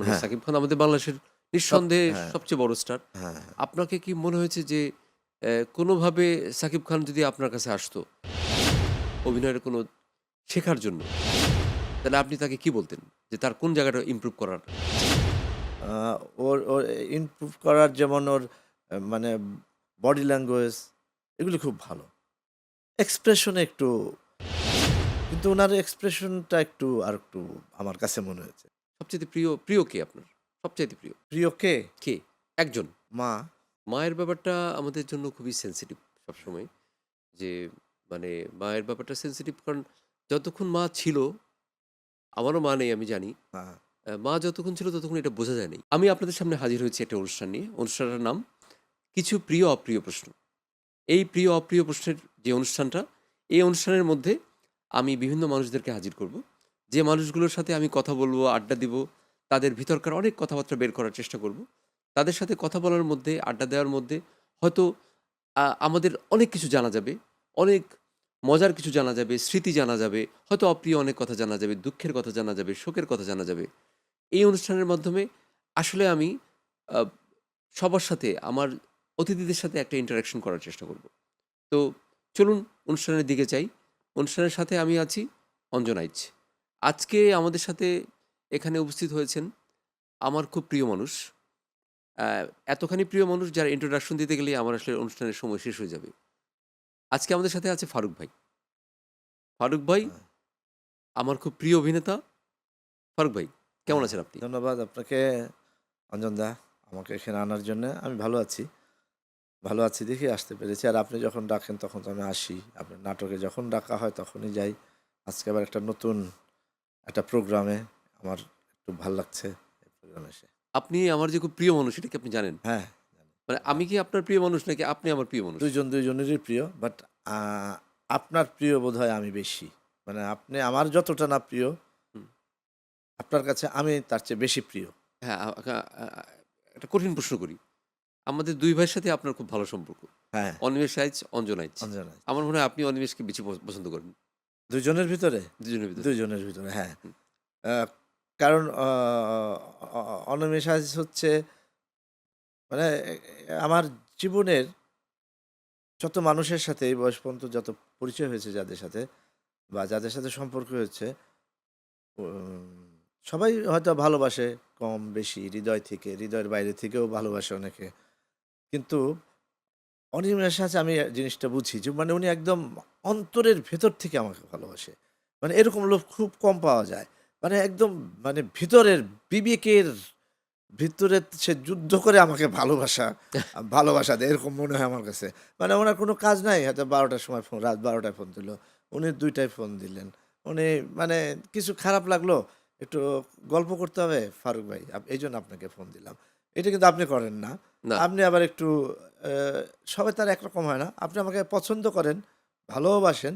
মানে হ্যাঁ, সাকিব খান আমাদের বাংলাদেশের সব নিঃসন্দেহে হ্যাঁ, সবচেয়ে বড় স্টার। হ্যাঁ, হ্যাঁ। আপনাকে কি মনে হয়েছে যে কোনোভাবে সাকিব খান যদি আপনার কাছে আসতো অভিনয়ের কোনো শেখার জন্য, তাহলে আপনি তাকে কি বলতেন? যে তার কোন জায়গাটা ইমপ্রুভ করার আছে? আ ওর ইমপ্রুভ করার যেমন ওর মানে বডি ল্যাঙ্গুয়েজ এগুলি খুব ভালো। এক্সপ্রেশন এ একটু কিন্তু উনার এক্সপ্রেশনটা একটু আরেকটু আমার কাছে মনে হয়েছে। সবচাইতে প্রিয় কে আপনার? সবচাইতে প্রিয়? প্রিয় কে? কে? একজন। মা। মায়ের ব্যাপারটা আমাদের জন্য খুবই সেনসিটিভ সবসময়। যে মানে মায়ের ব্যাপারটা সেনসিটিভ, কারণ যতক্ষণ মা ছিল, আমারও মা নেই আমি জানি। হ্যাঁ, মা যতক্ষণ ছিল ততক্ষণ এটা বোঝা যায়নি। আমি আপনাদের সামনে হাজির হয়েছি একটা অনুষ্ঠান নিয়ে। অনুষ্ঠানটার নাম কিছু প্রিয় অপ্রিয় প্রশ্ন। এই প্রিয় অপ্রিয় প্রশ্নের যে অনুষ্ঠানটা, এই অনুষ্ঠানের মধ্যে আমি বিভিন্ন মানুষদেরকে হাজির করব। যে মানুষগুলোর সাথে আমি কথা বলব, আড্ডা দিব, তাদের ভিতরকার অনেক কথাবার্তা বের করার চেষ্টা করব। তাদের সাথে কথা বলার মধ্যে, আড্ডা দেওয়ার মধ্যে হয়তো আমাদের অনেক কিছু জানা যাবে, অনেক মজার কিছু জানা যাবে, স্মৃতি জানা যাবে, হয়তো অপ্রিয় অনেক কথা জানা যাবে, দুঃখের কথা জানা যাবে, শোকের কথা জানা যাবে। এই অনুষ্ঠানের মাধ্যমে আসলে আমি আ সবার সাথে আমার অতিথিদের সাথে একটা ইন্টারেকশন করার চেষ্টা করব। তো চলুন অনুষ্ঠানের দিকে যাই। অনুষ্ঠানের সাথে আমি আছি অঞ্জন আইচ। আজকে আমাদের সাথে এখানে উপস্থিত হয়েছেন আমার খুব প্রিয় মানুষ। অ্যা এতখানি প্রিয় মানুষ যার ইন্ট্রোডাকশন দিতে গেলেই আমার আসলে অনুষ্ঠানের সময় শেষ হয়ে যাবে। আজকে আমাদের সাথে আছে ফারুক ভাই। ফারুক ভাই হ্যাঁ, আমার খুব প্রিয় অভিনেতা। ফারুক ভাই, কেমন হ্যাঁ। আছেন আপনি? ধন্যবাদ আপনাকে অঞ্জনদা আমাকে এখানে আনার জন্যে। আমি ভালো আছি। ভালো আছি দেখেই আসতে পেরেছি। আর আপনি যখন ডাকেন তখন তো আমি আসি। আপনার নাটকে যখন ডাকা হয় তখনই যাই। আজকে আবার একটা নতুন একটা প্রোগ্রামে আমার একটু ভাল লাগছে এই প্রোগ্রামে এসে। আপনি আমার যে খুব প্রিয় মানুষ এটা কি আপনি জানেন? হ্যাঁ, জানি। মানে আ আমি কি আপনার প্রিয় মানুষ নাকি আপনি আমার প্রিয় মানুষ? ২ জন ২ জনেরই প্রিয়। বাট আ আপনার প্রিয় বোধহয় আমি বেশি। মানে আপনি আমার যতটা না প্রিয়, হুম। আপনার কাছে আমি তার চেয়ে বেশি প্রিয়। হ্যাঁ, একটা কঠিন প্রশ্ন করি। আমাদের ২ ভাইয়ের সাথে আপনার খুব ভালো সম্পর্ক। হ্যাঁ, অনিমেষ রাইচ, অঞ্জন আইচ। অঞ্জনা। আমার মনে হয় আপনি অনিমেষকে বেশি পছন্দ করেন ২ জনের ভিতরে? ২ জনের ভিতরে। ২ জনের ভিতরে, হ্যাঁ। হুম, আ কারণ অনিমেষ আইচ হচ্ছে মানে আমার জীবনের যত মানুষের সাথে এই বয়স পর্যন্ত যত পরিচয় হয়েছে যাদের সাথে বা যাদের সাথে সম্পর্ক হয়েছে উম সবাই হয়তো ভালোবাসে কম বেশি হৃদয় থেকে, হৃদয়ের বাইরে থেকেও ভালোবাসে অনেকে। কিন্তু অনিমেষের সাথে আমি জিনিসটা বুঝি যে মানে উনি একদম অন্তরের ভেতর থেকে আমাকে ভালোবাসে। মানে এরকম লোক খুব কম পাওয়া যায়। মানে একদম মানে ভিতরের বিবেকের ভিতরে সে যুদ্ধ করে আমাকে ভালোবাসা দেয় এরকম মনে হয় আমার কাছে। মানে উনার কোনো কাজ নাই হয়তো ১২ টার সময় রাত ১২ টায় ফোন দিল। উনি ২ টায় ফোন দিলেন। উনি মানে কিছু খারাপ লাগলো, একটু গল্প করতে হবে, ফারুক ভাই এইজন্য আপনাকে ফোন দিলাম। এটা কিন্তু আপনি করেন না। না, আপনি আবার একটু অ্যা সবাই তার একরকম হয় না। আপনি আমাকে পছন্দ করেন, ভালোবাসেন।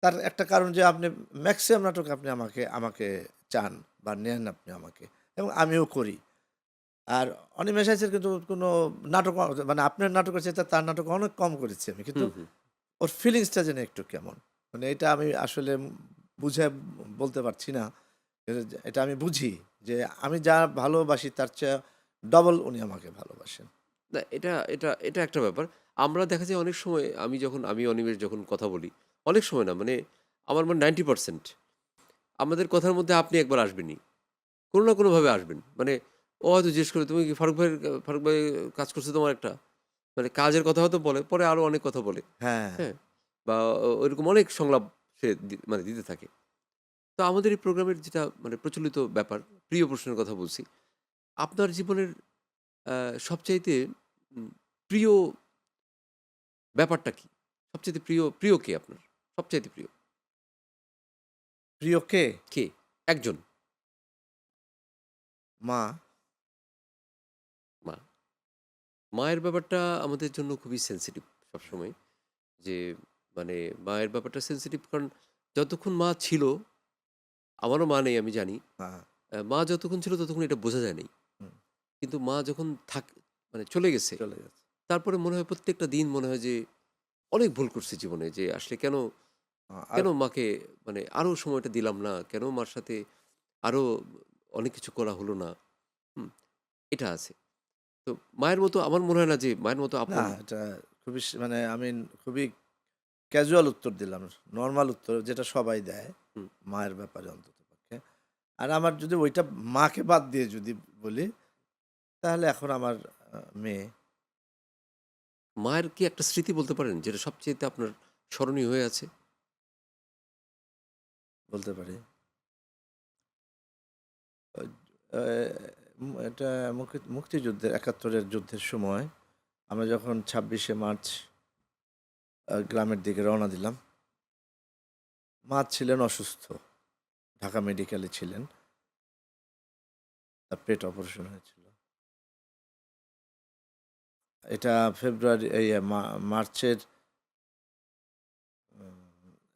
তার একটা কারণ যে আপনি মেক্সিমাম নাটকে আপনি আমাকে চান বা নেন আপনি আমাকে এবং আমিও করি। আর অনিমেষ আইচের কিন্তু কোনো নাটক মানে আপনার নাটকের চাইতে তার নাটক অনেক কম করেছি আমি। কিন্তু হুম, হুম। ওর ফিলিংসটা যেন একটু কেমন। মানে এটা আমি আসলে বুঝায় বলতে পারছি না। এটা আমি বুঝি যে আমি যা ভালোবাসি তার চেয়ে ডবল উনি আমাকে ভালোবাসেন। না, এটা একটা ব্যাপার। আমরা দেখা যায় অনেক সময় আমি অনিমেষ যখন কথা বলি, অনেক সময় না মানে আমার মনে হয় 90% আমাদের কথার মধ্যে আপনি একবার আসবেনই। কোনো না কোনোভাবে আসবেন। মানে ও হয়তো জিজ্ঞেস করে, "তুমি কি ফারুক ভাই কাজ করছে তোমার একটা?" মানে কাজের কথা হয়তো বলে, পরে আরো অনেক কথা বলে। হ্যাঁ, হ্যাঁ? বা ওইরকম অনেক সংলাপ সে মানে দিতে থাকে। তো আমাদের এই প্রোগ্রামের যেটা মানে প্রচলিত ব্যাপার, প্রিয় প্রশ্নের কথা বলছি। আপনার জীবনের আ সবচাইতে উম প্রিয় ব্যাপারটা কি? সবচাইতে প্রিয় কে আপনার? সবচাইতে প্রিয়? প্রিয় কে? কে? একজন। মা। মা। মায়ের ব্যাপারটা আমাদের জন্য খুবই সেনসিটিভ সবসময়। যে মানে মায়ের ব্যাপারটা সেনসিটিভ, কারণ যতক্ষণ মা ছিল, আমারও মা নেই আমি জানি। হ্যাঁ, মা যতক্ষণ ছিল ততক্ষণ এটা বোঝা যায় নাই। হুম, কিন্তু মা যখন মানে চলে গেছে, চলে যাচ্ছে। তারপরে মনে হয় প্রত্যেকটা দিন মনে হয় যে অনেক ভুল করছি জীবনে, যে আসলে আর কেন মাকে মানে আরো সময়টা দিলাম না? কেন মার সাথে আরো অনেক কিছু করা হলো না। হুম? এটা আছে। তো মায়ের মতো আমার মনে হয় না যে মায়ের মতো না, আপন। এটা খুবই মানে আমি খুবই ক্যাজুয়াল উত্তর দিলাম। নরমাল উত্তর যেটা সবাই দেয় হুম, মায়ের ব্যাপারে অন্ততপক্ষে। আর আমার যদি ওইটা মাকে বাদ দিয়ে যদি বলি, তাহলে এখন আমার মেয়ে মায়ের কি একটা স্মৃতি বলতে পারেন যেটা সবচাইতে আপনার স্মরণীয় হয়ে আছে? বলতে পারি। ওই আ এটা মুক্তিযুদ্ধের ৭১ এর যুদ্ধের সময় আমরা যখন ২৬শে মার্চ গ্রামের দিকে রওনা দিলাম। মা ছিলেন অসুস্থ। ঢাকা মেডিকেলে ছিলেন। তার পেট অপারেশন হয়েছিল। এটা ফেব্রুয়ারি এই মার্চের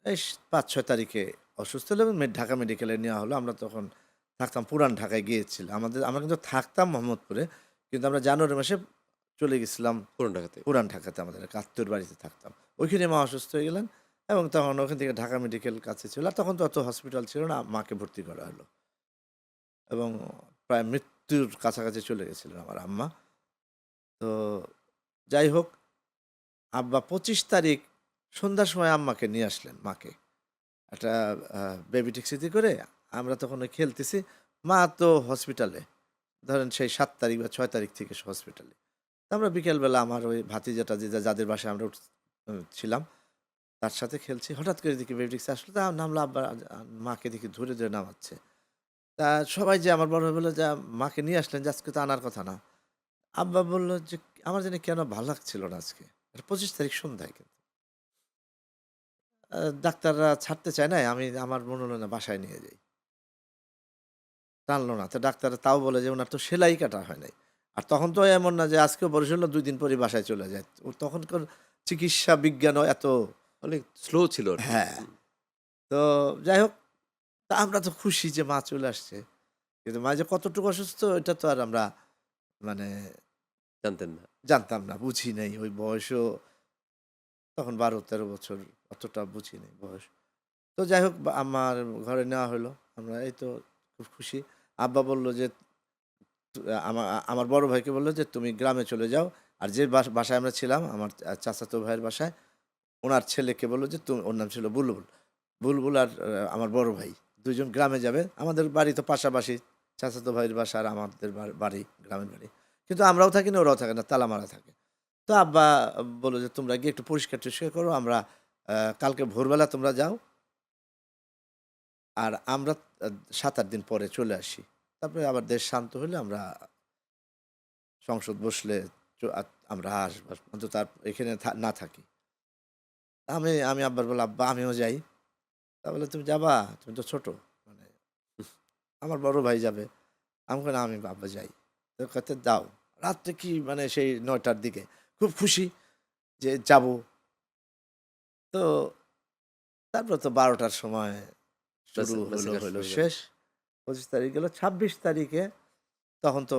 এই ৫-৬ তারিখে অসুস্থ হলে ঢাকা মেডিকেলে নেওয়া হলো। আমরা তখন থাকতাম পুরান ঢাকায় গিয়েছিলাম। আমরা কিন্তু থাকতাম মোহাম্মদপুরে। কিন্তু আমরা জানুয়ারি মাসে চলে গেছিলাম পুরান ঢাকাতে। পুরান ঢাকাতে আমাদের এক আত্মীয়র বাড়িতে থাকতাম। ওইখানে মা অসুস্থ হয়ে গেলেন এবং তখন ওখান থেকে ঢাকা মেডিকেল কাছে ছিল। আর তখন তো অত হসপিটাল ছিল না। মাকে ভর্তি করা হলো এবং প্রায় মৃত্যুর কাছাকাছি চলে গেছিলেন আমার আম্মা। তো যাই হোক, আব্বা ২৫ তারিখ সন্ধ্যার সময় আম্মাকে নিয়ে আসলেন, মাকে। একটা আ বেবি ট্যাক্সিতে করে আমরা তখন ওই খেলতেছি। মা তো হসপিটালে। ধরেন সেই ৭ তারিখ বা ৬ তারিখ থেকে হসপিটালে। তো আমরা বিকেলবেলা আমার ওই ভাতিজাটা যাদের বাসায় আমরা ছিলাম, তার সাথে খেলছি। হঠাৎ করে দেখি বেবি ট্যাক্সি আসলো। তা নামলো আব্বা মাকে দেখি ধরে, ধরে নামাচ্ছে। তা সবাই যে আমার বড় ভাই বলল যে, "মাকে নিয়ে আসলেন যে আজকে তো আনার কথা না।" আব্বা বলল যে, "আমার জানি কেন ভাল লাগছিল না আজকে।" এটা ২৫ তারিখ সন্ধ্যায় কিন্তু। ডাক্তাররা ছাড়তে চায় নাই। আমার মনে হলো না বাসায় নিয়ে যাই। টানলো না। তো ডাক্তার তাও বলে যে, "উনার তো সেলাই কাটা হয় নাই।" আর তখন তো এমন না যে আজকে অপারেশন হলো ২ দিন পরেই বাসায় চলে যায়। তখনকার চিকিৎসা বিজ্ঞানও এত অনেক স্লো ছিল আরকি। হ্যাঁ। হুম, তো যাই হোক, তা আমরা তো খুশি যে মা চলে আসছে। কিন্তু মা যে কতটুকু অসুস্থ এটা তো আর আমরা মানে জানতেন না। জানতাম না, বুঝি নাই। ওই বয়সও তখন ১২-১৩ বছর অতটা বুঝি নাই বয়স। তো যাই হোক আম্মার ঘরে নেওয়া হলো। আমরা এই তো খুব খুশি। আব্বা বলল যে তু আমার বড় ভাইকে বলল যে, "তুমি গ্রামে চলে যাও।" আর যে বাসায় আমরা ছিলাম আমার চাচাতো ভাইয়ের বাসায়, উনার ছেলেকে বলল যে, ওর নাম ছিল বুলবুল। বুলবুল আর আমার বড় ভাই ২ জন গ্রামে যাবে। আমাদের বাড়ি তো পাশাপাশি। চাচাতো ভাইয়ের বাসা আর আমাদের বাড়ি, গ্রামের বাড়ি। কিন্তু আমরাও থাকি না, ওরাও থাকে না, তালা মারা থাকে। তো আব্বা বলল যে, "তোমরা গিয়ে একটু পরিষ্কার-টরিষ্কার করো। আমরা কালকে ভোরবেলা তোমরা যাও। আর আমরা আ ৭-৮ দিন পরে চলে আসি। তারপরে আবার দেশ শান্ত হলে আমরা সংসদ বসলে আমরা আসবো। অন্তত আর এখানে না থাকি।" আমি আব্বার বললাম, "আব্বা আমিও যাই।" তা বলল, "তুমি যাবা? তুমি তো ছোট।" মানে আমার বড় ভাই যাবে। আমি কই, "না আমি আব্বা যাই।" তো কচ্ছে, "যাও।" রাত্রে কি মানে সেই ৯ টার দিকে। খুব খুশি যে যাবো। তো তারপর তো ১২ টার সময় শুরু ম্যাসাকার শুরু হলো হয়ে গেল। শেষ। ২৫ তারিখ গেল। ২৬ তারিখে তখন তো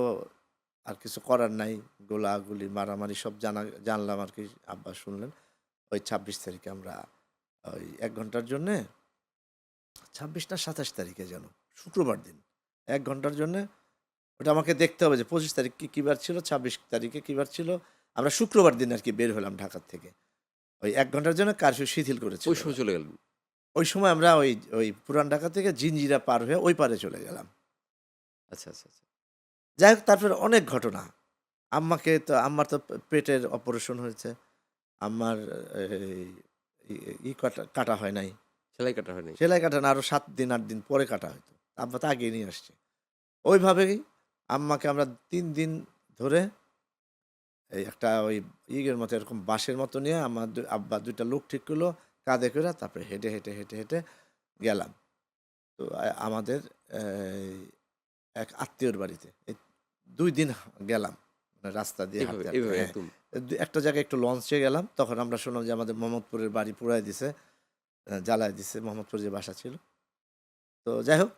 আর কিছু করার নাই। গোলাগুলি, মারামারি সব জানলাম আরকি। আব্বা শুনলেন। ওই ২৬ তারিখে আমরা ওই ১ ঘন্টার জন্যে ২৬ না ২৭ তারিখে যেন শুক্রবার দিন। ১ ঘন্টার জন্যে ওটা আমাকে দেখতে হবে যে ২৫ তারিখ কি বার ছিল, ২৬ তারিখে কি বার ছিল। আমরা শুক্রবার দিন আরকি বের হলাম ঢাকা থেকে। ওই ১ ঘন্টার জন্য কারফিউ শিথিল করেছিল ওই সময় ওরা। চলে গেলেন। ওই সময় আমরা ওই পুরান ঢাকা থেকে জিঞ্জিরা পার হয়ে ওই পারে চলে গেলাম। আচ্ছা, আচ্ছা, আচ্ছা। যাই হোক তারপরে অনেক ঘটনা। আম্মার তো পেটের অপারেশন হয়েছে। আম্মার এই কাটা কাটা হয় নাই। সেলাই কাটা হয় নাই। সেলাই কাটা না আরো ৭ দিন ৮ দিন পরে কাটা হইতো। আব্বা তো আগেই নিয়ে আসছে। ওইভাবেই আম্মাকে আমরা ৩ দিন ধরে এই একটা ওই মতো এরকম বাঁশের মতো নিয়ে আব্বা ২ টা লোক ঠিক করলো কাঁধে কইরা তারপরে হেঁটে গেলাম। তো আমাদের এই এক আত্মীয়র বাড়িতে। এই ২ দিন গেলাম। মানে রাস্তা দিয়ে এভাবে, হাঁটতে এভাবে হ্যাঁ। একদম। একটা জায়গায় একটু লঞ্চে গেলাম। তখন আমরা শুনলাম যে আমাদের মোহাম্মদপুরের বাড়ি পুড়ায় দিছে। জ্বালায় দিছে মোহাম্মদপুর যে বাসা ছিল। তো যাই হোক,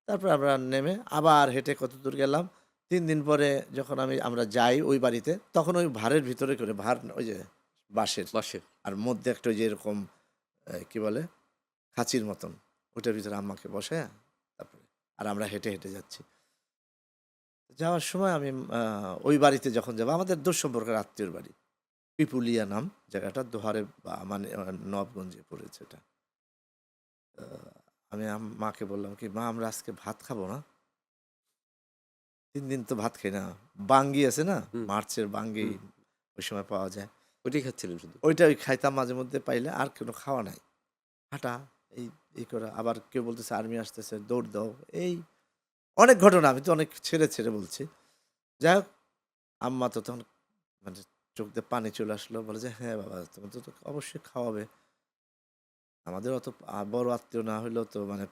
তারপরে আমরা নেমে আবার হেঁটে কতদূর গেলাম। ৩ দিন পরে যখন আমরা যাই ওই বাড়িতে, তখন ওই ভাড়ের ভিতরে করে ওই যে বাঁশের বাঁশের। আর মধ্যে একটা ওই যে এরকম কি বলে? খাঁচির মতন। ওইটার ভিতরে আম্মাকে বসায়া তারপরে আর আমরা হেঁটে যাচ্ছি। যাওয়ার সময় আমি ওই বাড়িতে যখন যাবো, আমাদের দূর সম্পর্কের আত্মীয়র বাড়ি। পিপুলিয়া নাম জায়গাটা, দোহারে বা মানে নবাবগঞ্জে পড়েছে এটা। আ আমি মাকে বললাম কি, "মা আমরা আজকে ভাত খাবো না। ৩ দিন তো ভাত খাই না।" বাঙ্গি আছে না? হুম, মার্চের বাঙ্গি হুম। ওই সময় পাওয়া যায়। ওইটাই খাচ্ছিলেন শুধু? ওইটাই খাইতাম মাঝে মধ্যে পাইলে, আর কোনো খাওয়া নাই। হাঁটা, এই এই করা। আবার কেউ বলতেছে আর্মি আসতেছে, দৌড় দাও। এই অনেক ঘটনা, আমি তো অনেক ছেড়ে বলছি। যাই হোক, আম্মা তো তখন মানে চোখ দিয়ে পানি চলে আসলো। বলে যে, "হ্যাঁ বাবা, তুমি তো অবশ্যই খাওয়াবে। আমাদের অত বড় আত্মীয় না হইলেও তো মানে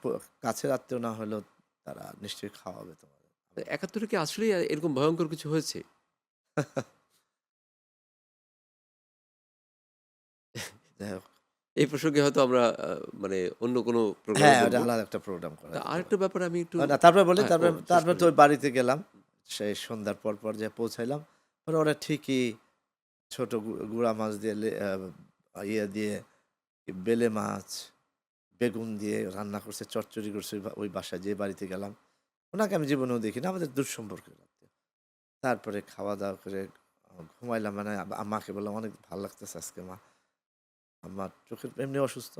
কাছের আত্মীয় না হইলেও তারা নিশ্চয়ই খাওয়াবে তোমাদের।" তো ৭১ কি আসলেই এরকম ভয়ংকর কিছু হয়েছে? যাই হোক, এই প্রসঙ্গে হয়তো আমরা মানে অন্য কোনো প্রোগ্রামে হ্যাঁ, ওটা বলব। আলাদা একটা প্রোগ্রাম করা তা যেতে আরেকটা পারে। ব্যাপারে আমি একটু না তারপরে বলি, হ্যাঁ, ও তারপরে শেষ তারপরে করে তো নিন। ওই বাড়িতে গেলাম। সেই সন্ধ্যার পর যেয়ে পৌঁছাইলাম। পরে ওরা ঠিকই ছোট গুড়া মাছ দিয়ে ইয়ে দিয়ে বেলে মাছ, বেগুন দিয়ে রান্না করছে, চচ্চড়ি করছে ওই বাসায় যে বাড়িতে গেলাম। উনাকে আমি জীবনেও দেখিনি। আমাদের দূরসম্পর্কের আত্মীয়। তারপরে খাওয়া-দাওয়া করে ঘুমাইলাম। মানে আম্মাকে বললাম, "অনেক ভাল লাগতেছে আজকে মা।" আম্মার চোখের এমনি অসুস্থ।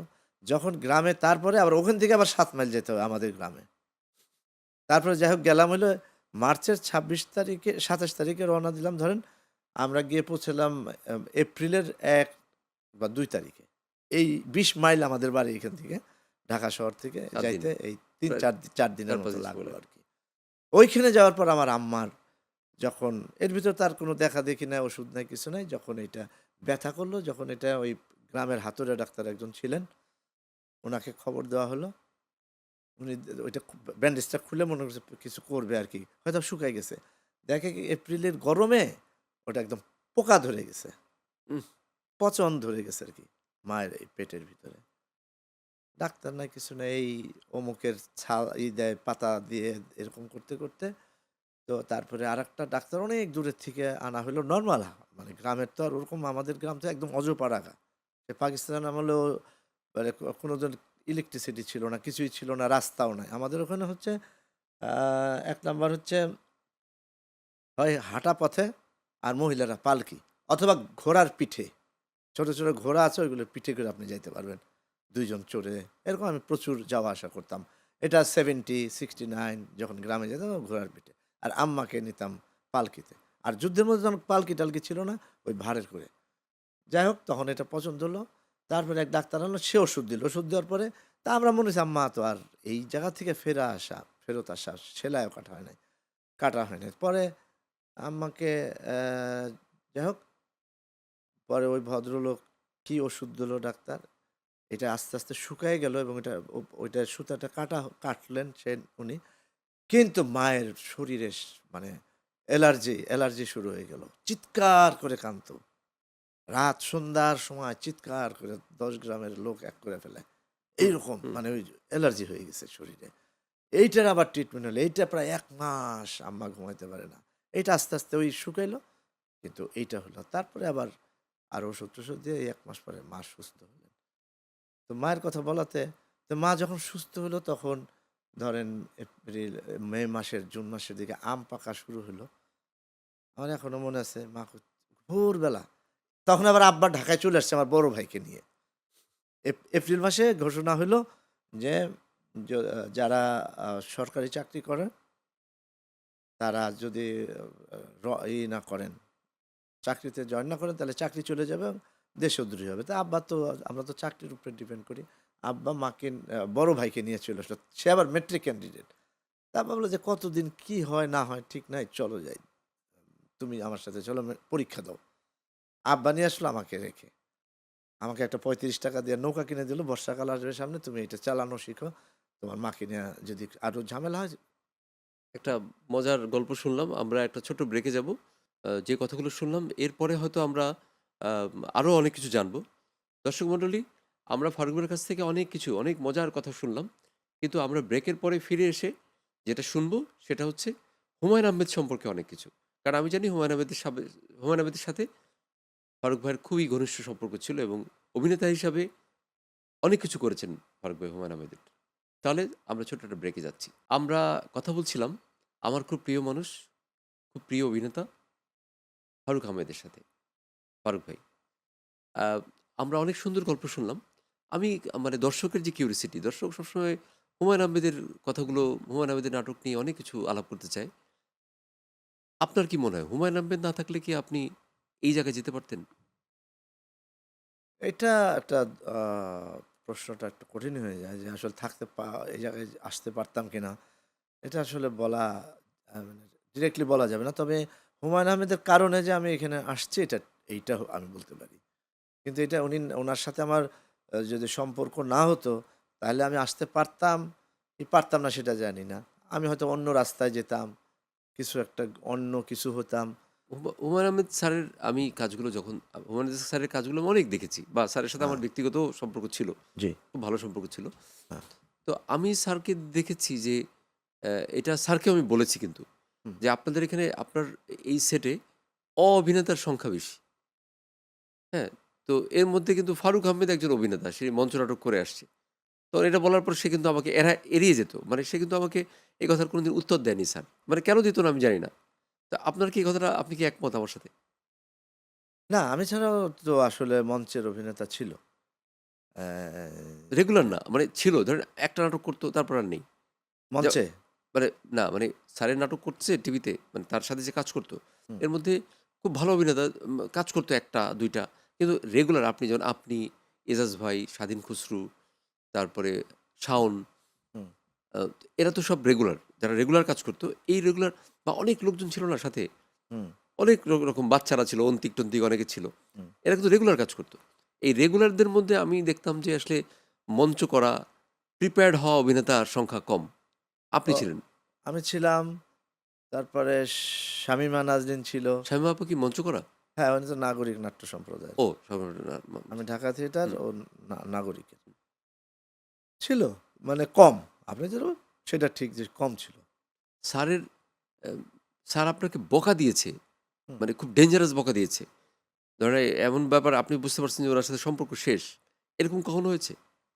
যখন গ্রামে, তারপরে আবার ওখান থেকে আবার ৭ মাইল যেতে হবে আমাদের গ্রামে। তারপরে যাই হোক গেলাম হইলো মার্চের ২৬ তারিখে, ২৭ তারিখে রওনা দিলাম ধরেন। আমরা গিয়ে পৌঁছালাম এপ্রিলের ১ বা ২ তারিখে। এই ২০ মাইল আমাদের বাড়ি এখান থেকে, ঢাকা শহর থেকে ৭ দিন। যাইতে এই প্রায় ৪ দিনের ৪-৫ মতো দিন লাগলো সময় লাগে। আরকি। ওইখানে যাওয়ার পর আমার আম্মার যখন এর ভিতর তার কোনো দেখা-দেখি নাই, ওষুধ নাই, কিছু নাই। যখন এইটা ব্যথা করলো, যখন এটা ওই গ্রামের হাতুড়ে ডাক্তার একজন ছিলেন, উনাকে খবর দেওয়া হলো। উনি ওইটা ব্যান্ডেজটা খুলে মনে করছে কিছু করবে আরকি। হয়তো শুকায় গেছে। দেখে কি এপ্রিলের গরমে ওটা একদম পোকা ধরে গেছে। উহ! পচন ধরে গেছে আরকি মায়ের এই পেটের ভিতরে। ডাক্তার নাই, কিছু নাই। এই অমুকের দেয় পাতা দিয়ে এরকম করতে তো তারপরে আরেকটা ডাক্তার অনেক দূরের থেকে আনা হইলো, নরমাল মানে গ্রামের তো আর ওরকম, আমাদের গ্রাম তো একদম অজপাড়াগা। সে পাকিস্তান আমলেও মানে কোনোদিন ইলেকট্রিসিটি ছিল না, কিছুই ছিল না, রাস্তাও নাই। আমাদের ওখানে হচ্ছে ১ নাম্বার হচ্ছে হয় হাঁটা পথে, আর মহিলারা পালকি অথবা ঘোড়ার পিঠে। ছোট ঘোড়া আছে, ওইগুলোর পিঠে করে আপনি যাইতে পারবেন। ২ জন চড়ে। এরকম আমি প্রচুর যাওয়া আসা করতাম। এটা 70, 69 যখন গ্রামে যেতাম ঘোড়ার পিঠে। আর আম্মাকে নিতাম পালকিতে। আর যুদ্ধের মধ্যে যখন পালকি-টালকি ছিল না, ওই ভাড়ের করে। যাই হোক, তখন এটা পছন্দ হলো। তারপরে এক ডাক্তার আনলো, সে ওষুধ দিল। ওষুধ দেওয়ার পরে তা আমরা মনে হইছে আম্মা তো আর এই জায়গা থেকে ফেরত আসা সেলাইও কাটা হয় নাই। পরে আম্মাকে যাই হোক, পরে ওই ভদ্রলোক কি ওষুধ দিল ডাক্তার, এটা আস্তে শুকায় গেল এবং এটা ওইটা সুতাটা কাটলেন উনি। কিন্তু মায়ের শরীরে মানে অ্যালার্জি শুরু হয়ে গেল। চিৎকার করে কাঁদতো। রাত সন্ধ্যার সময় চিৎকার করে ১০ গ্রামের লোক এক করে ফেলে। হুম, এইরকম হুম। মানে ওই অ্যালার্জি হয়ে গেছে শরীরে। এইটার আবার ট্রিটমেন্ট হলো। এইটা প্রায় ১ মাস আম্মা ঘুমাইতে পারে না। এইটা আস্তে ওই শুকাইলো। কিন্তু এইটা হলো। তারপরে আবার আরো ওষুধ-টষুধ দিয়ে ১ মাস পরে মা সুস্থ হলেন। তো মায়ের কথা বলাতে, তো মা যখন সুস্থ হলো তখন ধরেন এপ্রিল, মে মাসের, জুন মাসের দিকে আম পাকা শুরু হলো। আমার এখনো মনে আছে মা ভোরবেলা, তখন আবার আব্বা ঢাকায় চলে আসছে আমার বড় ভাইকে নিয়ে। এপ্রিল মাসে ঘোষণা হইলো যে যারা সরকারি চাকরি করে তারা যদি আ র ই না করেন, চাকরিতে জয়েন না করেন তাহলে চাকরি চলে যাবে এবং দেশদ্রোহী হবে। তো আব্বা তো, আমরা তো চাকরির উপরে ডিপেন্ড করি। আব্বা মাকে বড় ভাইকে নিয়ে চলে আসলো। সে আবার মেট্রিক ক্যান্ডিডেট। তা আব্বা বলল যে, "কতদিন কি হয় না হয় ঠিক নাই, চলো যাই। তুমি আমার সাথে চলো, পরীক্ষা দাও।" আব্বা নিয়ে আসলো আমাকে রেখে। আমাকে একটা ৳৩৫ দিয়ে নৌকা কিনে দিল। বর্ষাকাল আসবে সামনে, তুমি এটা চালানো শিখো। তোমার মাকে নিয়ে যদি আরো ঝামেলা হয়। একটা মজার গল্প শুনলাম। আমরা একটা ছোট্ট ব্রেকে যাবো। যে কথাগুলো শুনলাম এরপরে হয়তো আমরা আরো অনেক কিছু জানবো। দর্শক মণ্ডলী, আমরা ফারুক ভাইয়ের কাছ থেকে অনেক কিছু, অনেক মজার কথা শুনলাম। কিন্তু আমরা ব্রেকের পরে ফিরে এসে যেটা শুনবো সেটা হচ্ছে হুমায়ূন আহমেদ সম্পর্কে অনেক কিছু। কারণ আমি জানি হুমায়ূন আহমেদের সাথে ফারুক ভাইয়ের খুবই ঘনিষ্ঠ সম্পর্ক ছিল এবং অভিনেতা হিসাবে অনেক কিছু করেছেন ফারুক ভাই হুমায়ূন আহমেদের। তাহলে আমরা ছোট্ট একটা ব্রেকে যাচ্ছি। আমরা কথা বলছিলাম আমার খুব প্রিয় মানুষ খুব প্রিয় অভিনেতা ফারুক আহমেদের সাথে। ফারুক ভাই। আ আমরা অনেক সুন্দর গল্প শুনলাম। আমি মানে দর্শকের যে কিউরিওসিটি, দর্শক সবসময় হুমায়ূন আহমেদের কথাগুলো, হুমায়ূন আহমেদের নাটক নিয়ে অনেক কিছু আলাপ করতে চায়। আপনার কি মনে হয় হুমায়ূন আহমেদ না থাকলে কি আপনি এই জায়গায় যেতে পারতেন? এটা একটা আ প্রশ্নটা একটু কঠিন হয়ে যায় যে আসলে এই জায়গায় আসতে পারতাম কিনা? এটা আসলে বলা মানে ডিরেক্টলি বলা যাবে না। তবে হুমায়ূন আহমেদের কারণে যে আমি এখানে আসছি এইটা আমি বলতে পারি। কিন্তু এটা উনার সাথে আমার যদি সম্পর্ক না হতো, তাহলে আমি আসতে পারতাম কি পারতাম না সেটা জানি না। আমি হয়তো অন্য রাস্তায় যেতাম, কিছু একটা অন্য কিছু হতাম। হুমায়ূন আহমেদ স্যারের আমি কাজগুলো যখন হুমায়ূন আহমেদ স্যারের কাজগুলো আমি অনেক দেখেছি বা স্যারের সাথে হ্যাঁ, আমার ব্যক্তিগত সম্পর্ক ছিল। জি। খুব ভালো সম্পর্ক ছিল। হ্যাঁ, তো আমি স্যারকে দেখেছি যে এটা স্যারকেও আমি বলেছি কিন্তু হুম, যে, "আপনাদের এখানে আপনার এই সেটে অভিনেতার সংখ্যা বেশি।" হ্যাঁ? তো এর মধ্যে কিন্তু ফারুক আহমেদ একজন অভিনেতা। সে মঞ্চ নাটক করে আসছে। তো এটা বলার পর সে কিন্তু আমাকে এড়িয়ে যেত। মানে সে কিন্তু আমাকে এই কথার কোনোদিন উত্তর দেয়নি স্যার। মানে কেন দিত না আমি জানি না। তো আপনার কি এই কথাটা আপনি কি একমত আমার সাথে? না আমি ছাড়াও তো আসলে মঞ্চের অভিনেতা ছিল। অ্যা রেগুলার না। মানে ছিল ধরেন একটা নাটক করত তারপর আর নেই। যা মঞ্চে? মানে না মানে স্যারের নাটক করছে টিভিতে মানে তার সাথে যে কাজ করত, হুম, এর মধ্যে খুব ভালো অভিনেতা কাজ করত ১ টা ২ টা। কিন্তু রেগুলার আপনি যেমন আপনি, এজাজ ভাই, স্বাধীন খসরু, তারপরে শাওন হুম, আ এরা তো সব রেগুলার। যারা রেগুলার কাজ করত, এই রেগুলার বা অনেক লোকজন ছিল না সাথে? হুম, অনেক রকম বাচ্চারা ছিল, অন্তিক-টন্তিক অনেকে ছিল। হুম। এরা কিন্তু রেগুলার কাজ করত। এই রেগুলারদের মধ্যে আমি দেখতাম যে আসলে মঞ্চ করা, প্রিপেয়ার্ড হওয়া অভিনেতার সংখ্যা কম। আপনি ও ছিলেন। আমি ছিলাম, তারপরে শামীমা নাজনীন ছিল। শামীমা আপু কি মঞ্চ করা? হ্যাঁ, উনি তো নাগরিক নাট্য সম্প্রদায়ের। ও শামীমা না আমি ঢাকা থিয়েটার হুম। ও নাগরিকের। ছিল, মানে কম। আপনি যেটা সেটা ঠিক যে কম ছিল। স্যারের অ্যা স্যার আপনাকে বকা দিয়েছে। হুম, মানে খুব ডেঞ্জারাস বকা দিয়েছে। ধরেন এমন ব্যাপার আপনি বুঝতে পারছেন যে ওনার সাথে সম্পর্ক শেষ। এরকম কখনো হয়েছে?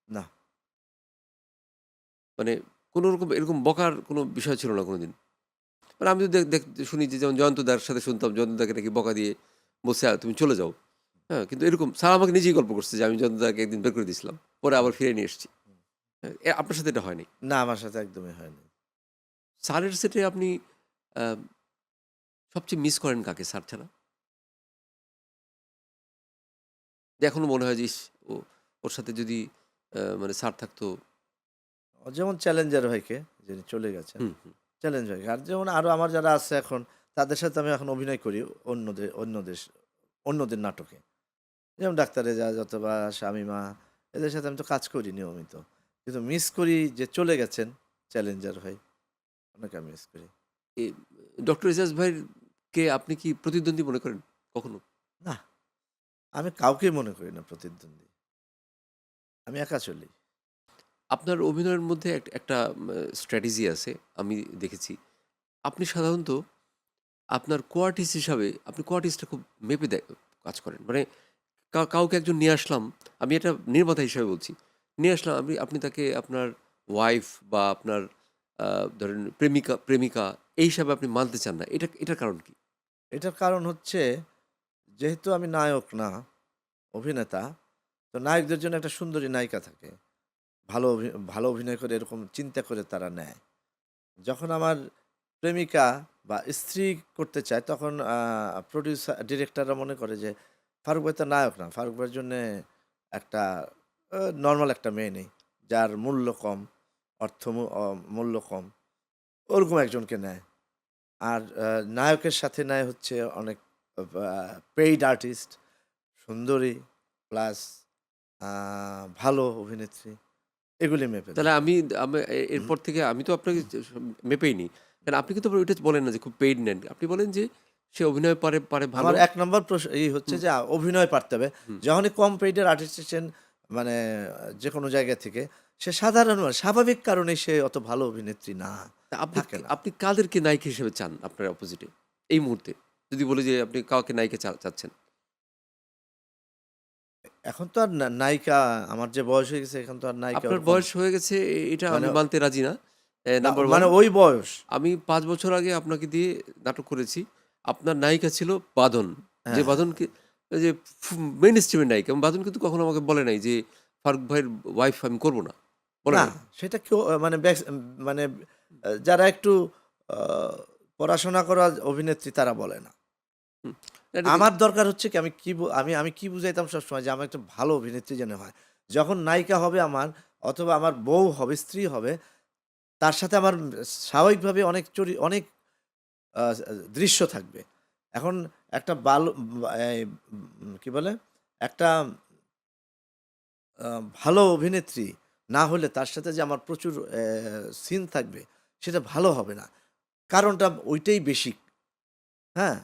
না। মানে কোন রকম এরকম বকার কোনো বিষয় ছিল না কোনদিন? মানে আমি তো শুনি যে যেমন জয়ন্ত দার সাথে শুনতাম জয়ন্ত দাকে নাকি বকা দিয়ে বলছে, তুমি চলে যাও।" হ্যাঁ? কিন্তু এরকম স্যার আমাকে নিজেই গল্প করছে যে আমি জয়ন্ত দাকে একদিন বের করে দিয়েছিলাম। পরে হুম, আবার ফিরিয়ে নিয়ে এসেছি। হুম। হ্যাঁ? আপনার সাথে এটা হয়নি। না, আমার সাথে একদমই হয়নি। স্যারের সেটে আপনি আ সবচেয়ে মিস করেন কাকে স্যার ছাড়া? যে এখনো মনে হয় যে ইস! ও ওর সাথে যদি মানে স্যার থাকতো যেমন চ্যালেঞ্জার ভাইকে, যিনি চলে গেছেন। হুম, হুম। চ্যালেঞ্জ ভাই। আর যেমন আরো আমার যারা আছে এখন, তাদের সাথে আমি এখন অভিনয় করি অন্যদের নাটকে। যেমন ডাক্তার এজাজ অথবা শামীমা, এদের সাথে আমি তো কাজ করি নিয়মিত। কিন্তু মিস করি যে চলে গেছেন চ্যালেঞ্জার ভাই। ওনাকে আমি মিস করি। এ ডক্টর এজাজ ভাইকে আপনি কি প্রতিদ্বন্দ্বী মনে করেন কখনো? না, আমি কাউকেই মনে করি না প্রতিদ্বন্দ্বী। আমি একা চলি। আপনার অভিনয়ের মধ্যে একটা স্ট্র্যাটেজি আছে আমি দেখেছি। আপনি সাধারণত আপনার কোয়ার্টিস্ট হিসাবে আপনি কোয়ার্টিস্টটা খুব মেপে কাজ করেন। মানে কাউকে একজন নিয়ে আসলাম, আমি এটা নির্মাতা হিসেবে বলছি। নিয়ে আসলাম আপনি তাকে আপনার ওয়াইফ বা আপনার আ ধরেন প্রেমিকা এই হিসাবে আপনি মানতে চান না। এটার কারণ কি? এটার কারণ হচ্ছে, যেহেতু আমি নায়ক না, অভিনেতা, তো নায়কদের জন্য একটা সুন্দরী নায়িকা থাকে। ভালো অভিনয় করে এরকম চিন্তা করে তারা নেয়। যখন আমার প্রেমিকা বা স্ত্রী করতে চায়, তখন ডিরেক্টররা মনে করে যে ফারুক ভাই তো নায়ক না। ফারুক ভাইয়ের জন্যে একটা নরমাল একটা মেয়ে নেই। যার মূল্য কম, অর্থ মূ অ মূল্য কম। ওরকম একজনকে নেয়। আর নায়কের সাথে নেয় হচ্ছে অনেক আ পেইড আর্টিস্ট, সুন্দরী প্লাস আ ভালো অভিনেত্রী। এগুলি মেপে তাহলে দেখে। আমি আমি এরপর থেকে আমি তো আপনাকে মেপেই নি। কারণ আপনি কিন্তু আবার ওইটা বলেন না যে খুব পেইড নেন। আপনি বলেন যে সে অভিনয় পারে ভালো আমার ১ নম্বর হচ্ছে হুম, যে অভিনয় পারতে হবে। হুম। যখনই কম পেইড এর আর্টিস্ট এসেছেন, মানে যেকোনো জায়গা থেকে, সে সাধারণ মানুষ। স্বাভাবিক কারণেই সে অত ভালো অভিনেত্রী না, তা আপনি থাকে না। আপনি কাদেরকে নায়িকা হিসেবে চান আপনার অপোজিটে? এই মুহূর্তে? যদি বলি যে আপনি কাউকে নায়িকা চাচ্ছেন। এখন তো আর নায়িকা, আমার যে বয়স হয়ে গেছে এখন তো আর নায়িকা আপনার ওরকম, বয়স হয়ে গেছে এটা মানে আমি মানতে রাজি না। নাম্বার ওয়ান, মানে ওই বয়স। আমি 5 বছর আগে আপনাকে দিয়ে নাটক করেছি। আপনার নায়িকা ছিল বাঁধন। যে হ্যাঁ, বাঁধনকে, ওই যে মেইন স্ট্রিমের নায়িকা, এবং বাঁধন কিন্তু কখনো আমাকে বলে নাই যে ফারুক ভাইয়ের ওয়াইফ আমি করব না, বলে না নাই। সেটা কেউ মানে মানে যারা একটু আ পড়াশোনা করা অভিনেত্রী তারা বলে না। হুম, এটা আমার দরকার হচ্ছে কি, আমি কি আমি কি বুঝাইতাম সবসময় যে আমার একটা ভালো অভিনেত্রী যেন হয়। যখন নায়িকা হবে আমার, অথবা আমার বউ হবে, স্ত্রী হবে, তার সাথে আমার স্বাভাবিকভাবে অনেক আ দৃশ্য থাকবে। এখন একটা এই কি বলে? একটা আ ভালো অভিনেত্রী না হলে তার সাথে যে আমার প্রচুর সিন থাকবে, সেটা ভালো হবে না। কারণটা ওইটাই বেশি, হ্যাঁ?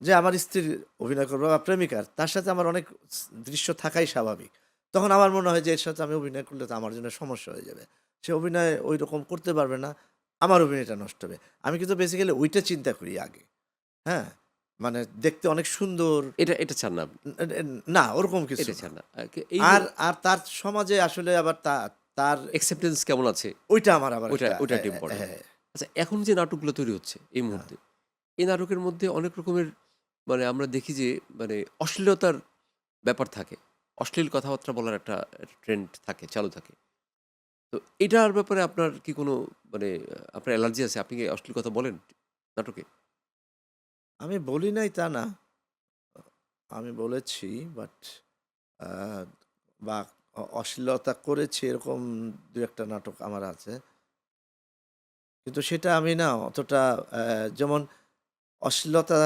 যে আমার স্ত্রীর অভিনয় করবে বা প্রেমিকার, তার সাথে আমার অনেক দৃশ্য থাকাই স্বাভাবিক। তখন আমার মনে হয় যে এর সাথে আমি অভিনয় করলে তো আমার জন্য সমস্যা হয়ে যাবে। সে অভিনয় ঐরকম করতে পারবে না, আমার অভিনয়টা নষ্ট হবে। আমি কিন্তু বেসিক্যালি ওইটা চিন্তা করি আগে, হ্যাঁ? মানে দেখতে অনেক সুন্দর, এটা চান না আপনি, এ এ না ওরকম কিছু এটা না। চান না। এই যে আর তার সমাজে আসলে আবার তার অ্যাকসেপ্টেন্স কেমন আছে, ওইটা আমার আবার ওইটা একটা ওইটা একটা ইম্পর্টেন্ট। হ্যাঁ, আচ্ছা, এখন যে নাটকগুলো তৈরি হচ্ছে এই হ্যাঁ। মুহূর্তে, এই নাটকের মধ্যে অনেক রকমের, মানে আমরা দেখি যে, মানে অশ্লীলতার ব্যাপার থাকে। অশ্লীল কথাবার্তা বলার একটা ট্রেন্ড থাকে, চালু থাকে। তো এটার ব্যাপারে আপনার কি কোনো, মানে আপনার অ্যালার্জি আছে? আপনি কি অশ্লীল কথা বলেন নাটকে? আমি বলি নাই তা না। আমি বলেছি, বাট আ বা অশ্লীলতা করেছি এরকম ২-১ টা নাটক আমার আছে। কিন্তু সেটা আমি না অতটা যেমন অশ্লীলতা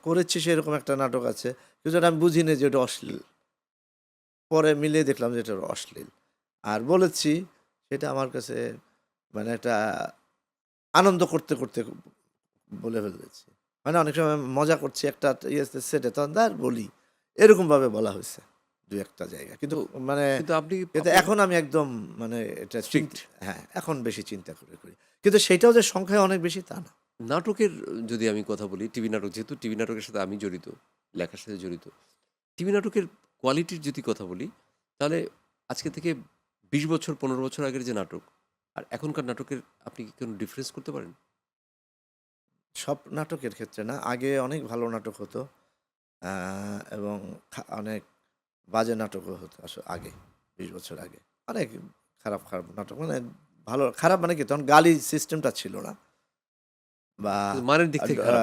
করেছি সেরকম একটা নাটক আছে। কিন্তু ওটা আমি বুঝিনি যে ওটা অশ্লীল। পরে মিলিয়ে দেখলাম যে এটা অশ্লীল। আর বলেছি সেটা আমার কাছে মানে একটা আনন্দ করতে বলে ফেলেছি। মানে অনেক সময় মজা করছি একটা ইয়েতে সেটে তখন আর বলি। এরকমভাবে বলা হইছে ২-১ টা জায়গায়। কিন্তু তো মানে কিন্তু আপনি কিন্তু আপনার এখন আমি একদম মানে এটা স্ট্রিক্ট। হ্যাঁ, এখন বেশি চিন্তা করি। কিন্তু সেটাও যে সংখ্যায় অনেক বেশি তা না। নাটকের যদি আমি কথা বলি, টিভি নাটক, যেহেতু টিভি নাটকের সাথে আমি জড়িত, লেখার সাথে জড়িত। টিভি নাটকের কোয়ালিটির যদি কথা বলি, তাহলে আজকে থেকে ২০ বছর ১৫ বছর আগের যে নাটক আর এখনকার নাটকের, আপনি কি কোনো ডিফারেন্স করতে পারেন? সব নাটকের ক্ষেত্রে না। আগে অনেক ভালো নাটক হতো। আ এবং অনেক বাজে নাটকও হতো আগে, ২০ বছর আগে। অনেক খারাপ নাটক মানে ভালো খারাপ মানে কি তখন গালি সিস্টেমটা ছিল না। বা কিন্তু মানের দিক আ থেকে আ খারাপ।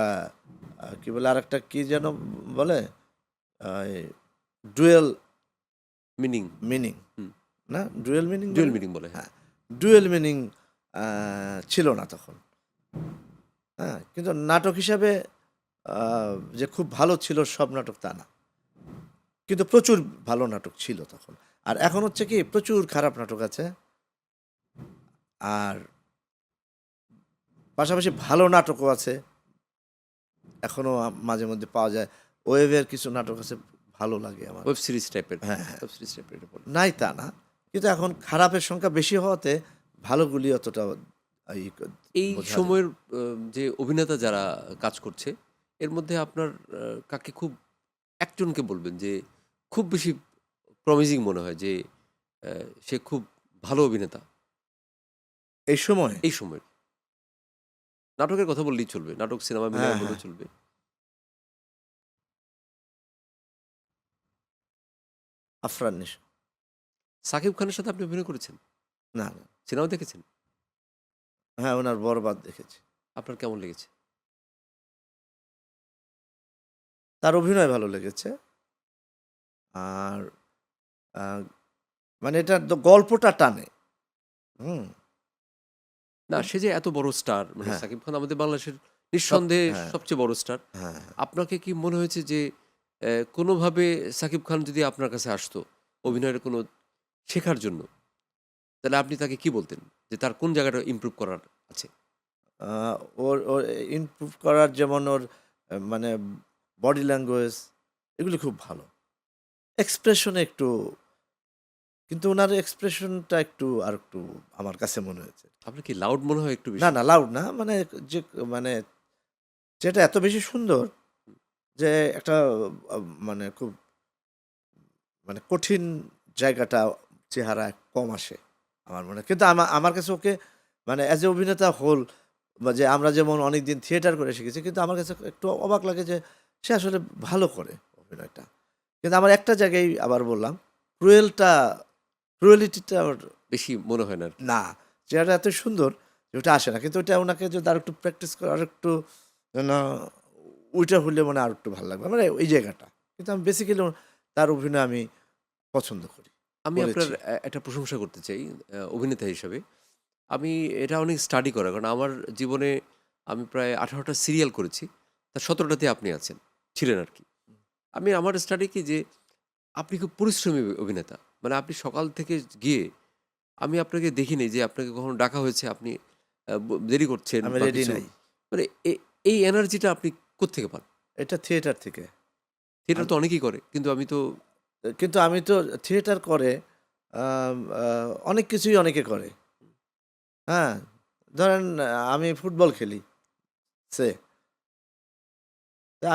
কি বলে আরেকটা কি যেন বলে? এই ডুয়েল মিনিং। মিনিং হুম। না? ডুয়েল মিনিং ডুয়াল বলে না? মিনিং বলে, হ্যাঁ। হ্যাঁ, ডুয়েল মিনিং আ ছিল না তখন। হ্যাঁ? কিন্তু নাটক হিসাবে আ যে খুব ভালো ছিল সব নাটক তা না। কিন্তু প্রচুর ভালো নাটক ছিল তখন। আর এখন হচ্ছে কি প্রচুর খারাপ নাটক আছে। আর পাশাপাশি ভালো নাটকও আছে। এখনো মাঝে মধ্যে পাওয়া যায়। ওয়েভের কিছু নাটক আছে ভালো লাগে আমার। ওয়েব সিরিজ টাইপের, হ্যাঁ, হ্যাঁ। ওয়েব সিরিজ টাইপের এটা বলে। নাই তা না। কিন্তু এখন খারাপের সংখ্যা বেশি হওয়াতে ভালোগুলি অতটা ই এই বোঝা যায় সময়ের যে অভিনেতা যারা কাজ করছে, এর মধ্যে আপনার কাকে খুব, একজনকে বলবেন যে খুব বেশি প্রমিজিং মনে হয় যে সে খুব ভালো অভিনেতা এই সময় এই সময়ের? নাটকের কথা বললেই চলবে। নাটক, সিনেমা হ্যাঁ, মিলায় হ্যাঁ। বললেও চলবে। আফরান নিশো। সাকিব খানের সাথে আপনি অভিনয় করেছেন? না, না। সিনেমা দেখেছেন? হ্যাঁ, উনার 'বরবাদ' দেখেছি। আপনার কেমন লেগেছে? তার অভিনয় ভালো লেগেছে। আর আ মানে এটার গল্পটা টানে। হুম? না, সে যে এত বড় স্টার, মানে হ্যাঁ, সাকিব খান আমাদের বাংলাদেশের সব নিঃসন্দেহে হ্যাঁ, সবচেয়ে বড় স্টার। হ্যাঁ, হ্যাঁ। আপনাকে কি মনে হয়েছে যে কোনোভাবে সাকিব খান যদি আপনার কাছে আসতো অভিনয়ের কোনো শেখার জন্য, তাহলে আপনি তাকে কি বলতেন? যে তার কোন জায়গাটা ইমপ্রুভ করার আছে? আ ওর ইমপ্রুভ করার যেমন ওর মানে বডি ল্যাঙ্গুয়েজ এগুলো খুব ভালো। এক্সপ্রেশন এ একটু কিন্তু উনার এক্সপ্রেশনটা একটু আরেকটু আমার কাছে মনে হয়েছে। আপনার কি লাউড মনে হয় একটু না, বেশি? না লাউড না। মানে যে মানে যেটা এত বেশি সুন্দর যে একটা আ মানে খুব মানে কঠিন জায়গাটা চেহারায় কম আসে আমার মনে হয়। কিন্তু আমার কাছে ওকে মানে অ্যাজ এ অভিনেতা হোল, বা যে আমরা যেমন অনেকদিন থিয়েটার করে শিখেছি, কিন্তু আমার কাছে একটু অবাক লাগে যে সে আসলে ভালো করে অভিনয়টা। কিন্তু আমার একটা জায়গায় আবার বললাম, ক্রুয়েলিটিটা বেশি মনে হয় না আর কি। না, চেহারাটা এত সুন্দর যে ওটা আসে না। কিন্তু ওটা ওনাকে যদি আরেকটু প্র্যাকটিস করে, আরেকটু যেন ওইটা হলে মানে আরো একটু ভালো লাগবে। মানে ওই জায়গাটা। কিন্তু আমি বেসিক্যালি তার অভিনয় আমি পছন্দ করি। আমি আপনার করেছি। একটা প্রশংসা করতে চাই অভিনেতা হিসাবে। আমি এটা অনেক স্টাডি করা। কারণ আমার জীবনে আমি প্রায় ১৮টা সিরিয়াল করেছি। তার ১৭টাতে আপনি আছেন, ছিলেন আরকি। আমার স্টাডি কি যে আপনি খুব পরিশ্রমী অভিনেতা। মানে আপনি সকাল থেকে গিয়ে আমি আপনাকে দেখিনি যে আপনাকে কখনো ডাকা হয়েছে, আপনি দেরি করছেন আমি বা রেডি কিছু। নাই। মানে এই এনার্জিটা আপনি কোত্থেকে পান? এটা থিয়েটার থেকে। থিয়েটার আম তো অনেকেই করে। কিন্তু আমি তো কিন্তু আমি তো থিয়েটার করে আম আ অনেক কিছুই অনেকে করে। হ্যাঁ? ধরেন আমি ফুটবল খেলি। সে তা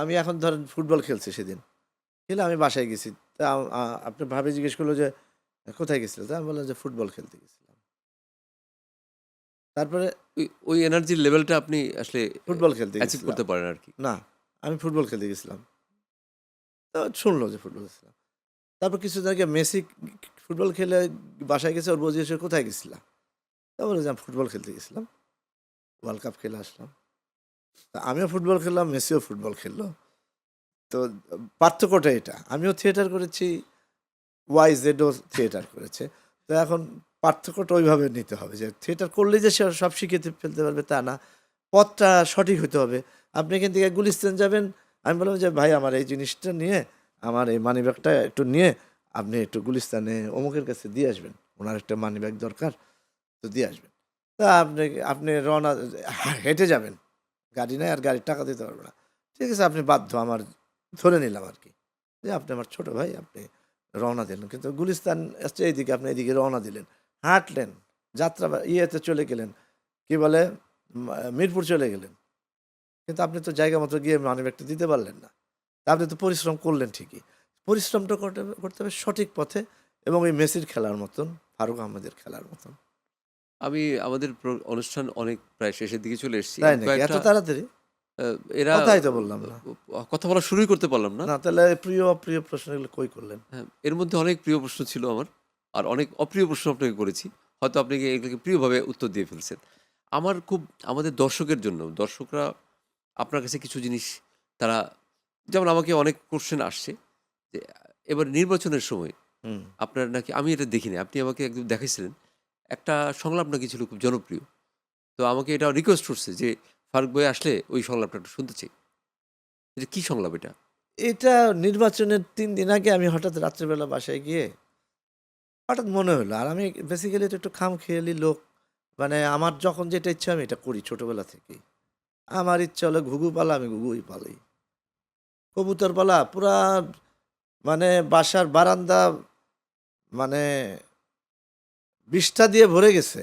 আমি এখন ধরেন ফুটবল খেলছি সেদিন। খেলে আমি বাসায় গেছি। তা আপনার ভাবি জিজ্ঞেস করলো যে, "কোথায় গেছিলে?" তা আমি বললাম যে, "ফুটবল খেলতে গেছিলাম।" তারপরে ওই এনার্জির লেভেলটা আপনি আসলে ফুটবল খেলতে অ্যাচিভ গেছিলাম। করতে পারেন আরকি। না, আমি ফুটবল খেলতে গেছিলাম। তো শুনলো যে ফুটবল খেলছিলাম। তারপর কিছুদিন আগে মেসি ফুটবল খেলে বাসায় গেছে, ওর বউ জিজ্ঞেস করে, "কোথায় গেছিলা?" তা বলে যে, "আমি ফুটবল খেলতে গেছিলাম। ওয়ার্ল্ড কাপ খেলে আসলাম।" তা আমিও ফুটবল খেললাম, মেসিও ফুটবল খেলল। তো পার্থক্যটা এটা। আমিও থিয়েটার করেছি, ওয়াইজেডও থিয়েটার করেছে। তো এখন পার্থক্যটা ওইভাবে নিতে হবে যে থিয়েটার করলেই যে সে সব শিখে ফেলতে পারবে তা না। পথটা সঠিক হইতে হবে। আপনি এখান থেকে গুলিস্তান যাবেন, আমি বললাম যে, "ভাই আমার এই জিনিসটা নিয়ে, আমার এই মানিব্যাগটা একটু নিয়ে আপনি একটু গুলিস্তানে অমুকের কাছে দিয়ে আসবেন। উনার একটা মানিব্যাগ দরকার, তো দিয়ে আসবেন।" তা আপনি রওনা হেঁটে যাবেন। গাড়ি নাই, আর গাড়ির টাকা দিতে পারব না। ঠিক আছে, আপনি বাধ্য, আমার ধরে নিলাম আরকি। যে আপনি আমার ছোট ভাই, আপনি রওনা দিলেন। কিন্তু গুলিস্তান আসছে এইদিকে, আপনি এদিকে রওনা দিলেন। হাঁটলেন, যাত্রা ইয়েতে চলে গেলেন, কি বলে? মিরপুর চলে গেলেন। কিন্তু আপনি তো জায়গা মতো গিয়ে মানিব্যাগটা দিতে পারলেন না। তা আপনি তো পরিশ্রম করলেন ঠিকই। পরিশ্রমটা করতে হবে সঠিক পথে, এবং ওই মেসির খেলার মতন, ফারুক আহমেদের খেলার মতন। আমি আমাদের অনুষ্ঠান অনেক প্রায় শেষের দিকে চলে এসেছি। তাই আমি নাকি? এত কয়েকটা তাড়াতাড়ি? আ এরা কথাই তো বললাম না। কথা বলা শুরুই করতে পারলাম না। না, তাহলে প্রিয় অপ্রিয় প্রশ্ন এগুলো কই করলেন? হ্যাঁ, এর মধ্যে অনেক প্রিয় প্রশ্ন ছিল আমার। আর অনেক অপ্রিয় প্রশ্ন আপনাকে করেছি। হয়তো আপনি এগুলোকে প্রিয়ভাবে উত্তর দিয়ে ফেলছেন। আমার খুব আমাদের দর্শকের জন্য, দর্শকরা আপনার কাছে কিছু জিনিস তারা যেমন আমাকে অনেক কোয়েশ্চেন আসছে যে, এবার নির্বাচনের সময় হুম। আপনার নাকি আমি এটা দেখিনি। আপনি আমাকে একদিন দেখাইছিলেন। একটা সংলাপ নাকি ছিল খুব জনপ্রিয়। তো আমাকে এটা রিকোয়েস্ট করছে যে, "ফারুক ভাই আসলে ওই সংলাপটা একটু শুনতে চাই।" এটা কি সংলাপ এটা? এটা নির্বাচনের ৩ দিন আগে আমি হঠাৎ রাত্রেবেলা বাসায় গিয়ে হঠাৎ মনে হলো। আর আমি বেসিক্যালি তো একটু খামখেয়ালি লোক। মানে আমার যখন যেটা ইচ্ছা আমি এটা করি ছোটবেলা থেকেই। আমার ইচ্ছা হলো ঘুঘু পালা, আমি ঘুঘুই পালি। কবুতর পালা পুরা মানে বাসার বারান্দা মানে বিষ্ঠা দিয়ে ভরে গেছে।